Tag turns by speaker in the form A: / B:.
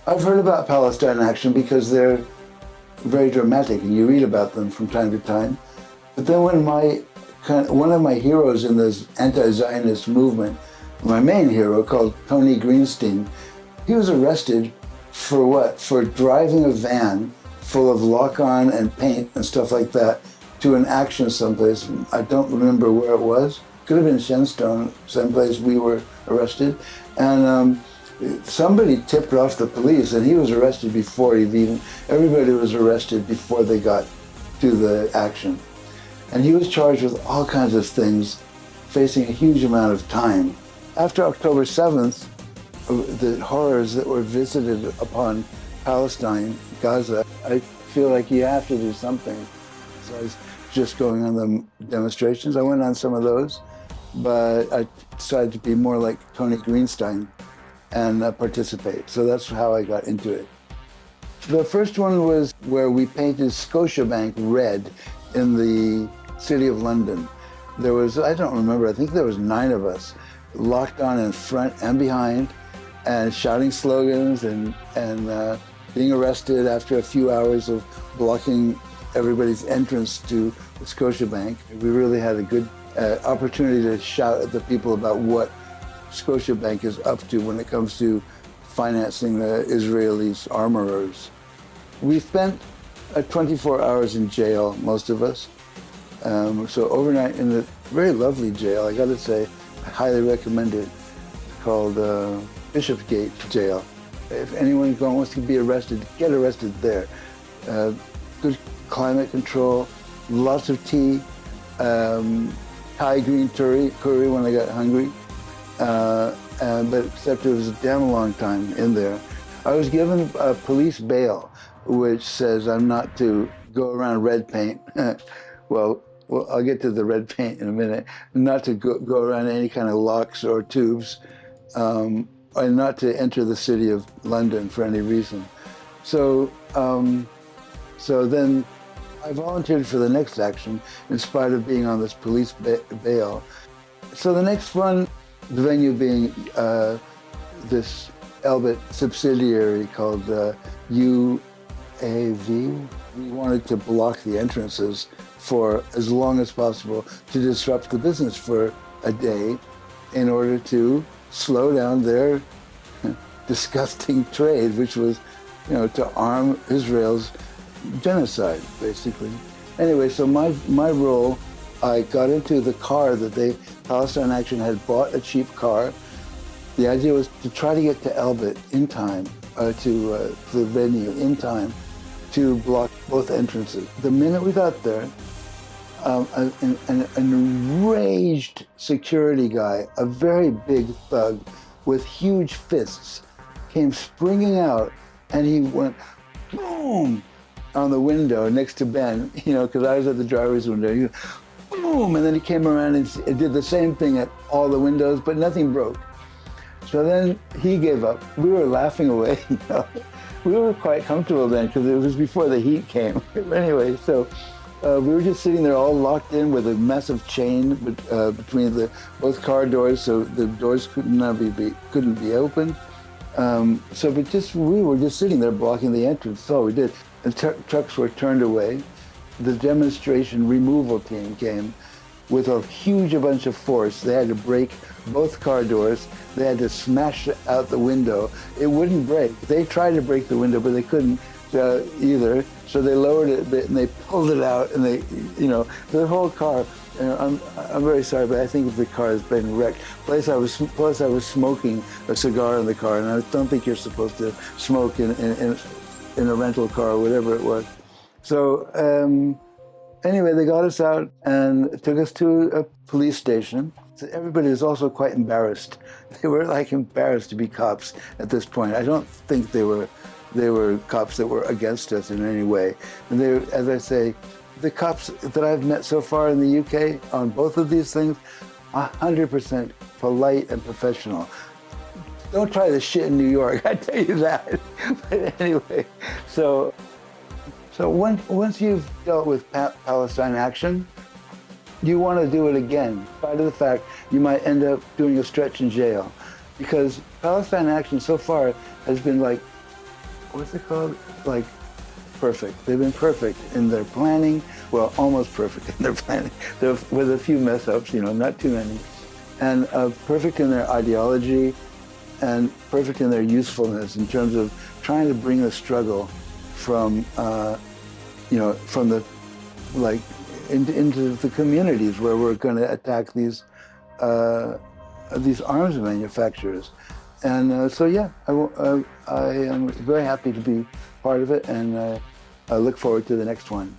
A: I've heard about Palestine Action because they're very dramatic, and you read about them from time to time. But then when one of my heroes in this anti-Zionist movement, my main hero called Tony Greenstein, he was arrested for what? For driving a van full of lock-on and paint and stuff like that to an action someplace. I don't remember where it was. Could have been Shenstone, someplace we were arrested. And somebody tipped off the police, and he was arrested before everybody was arrested before they got to the action. And he was charged with all kinds of things, facing a huge amount of time. After October 7th, the horrors that were visited upon Palestine, Gaza, I feel like you have to do something. So I was just going on the demonstrations. I went on some of those, but I decided to be more like Tony Greenstein and participate. So that's how I got into it. The first one was where we painted Scotiabank red in the City of London. There was, I don't remember, I think there was 9 of us locked on in front and behind and shouting slogans and being arrested after a few hours of blocking everybody's entrance to the Scotiabank. We really had a good opportunity to shout at the people about what Scotiabank is up to when it comes to financing the Israelis' armorers. We spent 24 hours in jail, most of us. So overnight in a very lovely jail, I gotta say, I highly recommend it. It's called Bishopsgate Jail. If anyone wants to be arrested, get arrested there. Good climate control, lots of tea, Thai green curry when I got hungry. But except it was a damn long time in there. I was given a police bail, which says I'm not to go around red paint. well, I'll get to the red paint in a minute. Not to go around any kind of locks or tubes, and not to enter the city of London for any reason. So then I volunteered for the next action in spite of being on this police bail. So the next one, the venue being this Elbit subsidiary called UAV. We wanted to block the entrances for as long as possible to disrupt the business for a day in order to slow down their disgusting trade, which was, to arm Israel's genocide, basically. Anyway, so my role, I got into the car that Palestine Action had bought a cheap car. The idea was to try to get to Elbit in time, to the venue in time, to block both entrances. The minute we got there, an enraged security guy, a very big thug with huge fists, came springing out, and he went boom on the window next to Ben, because I was at the driver's window. He went, boom, and then he came around and did the same thing at all the windows, but nothing broke. So then he gave up. We were laughing away. We were quite comfortable then because it was before the heat came. Anyway, so we were just sitting there all locked in with a massive chain between both car doors, so the doors couldn't be opened. We were just sitting there blocking the entrance. That's all we did. And trucks were turned away. The demonstration removal team came with a huge bunch of force. They had to break both car doors. They had to smash out the window. It wouldn't break. They tried to break the window, but they couldn't either. So they lowered it a bit and they pulled it out, and the whole car. I'm very sorry, but I think the car has been wrecked. Plus, I was smoking a cigar in the car, and I don't think you're supposed to smoke in a rental car or whatever it was. So anyway, they got us out and took us to a police station. So everybody was also quite embarrassed. They were embarrassed to be cops at this point. I don't think they were cops that were against us in any way. And they, as I say, the cops that I've met so far in the UK on both of these things, 100% polite and professional. Don't try this shit in New York, I tell you that. But anyway, so once you've dealt with Palestine Action, you want to do it again, in spite of the fact you might end up doing a stretch in jail. Because Palestine Action so far has been what's it called? Like perfect. They've been perfect in their planning. Well, almost perfect in their planning. With a few mess ups, not too many. And perfect in their ideology and perfect in their usefulness in terms of trying to bring the struggle from, from the, like, into the communities where we're going to attack these arms manufacturers. And so, yeah, I am very happy to be part of it, and I look forward to the next one.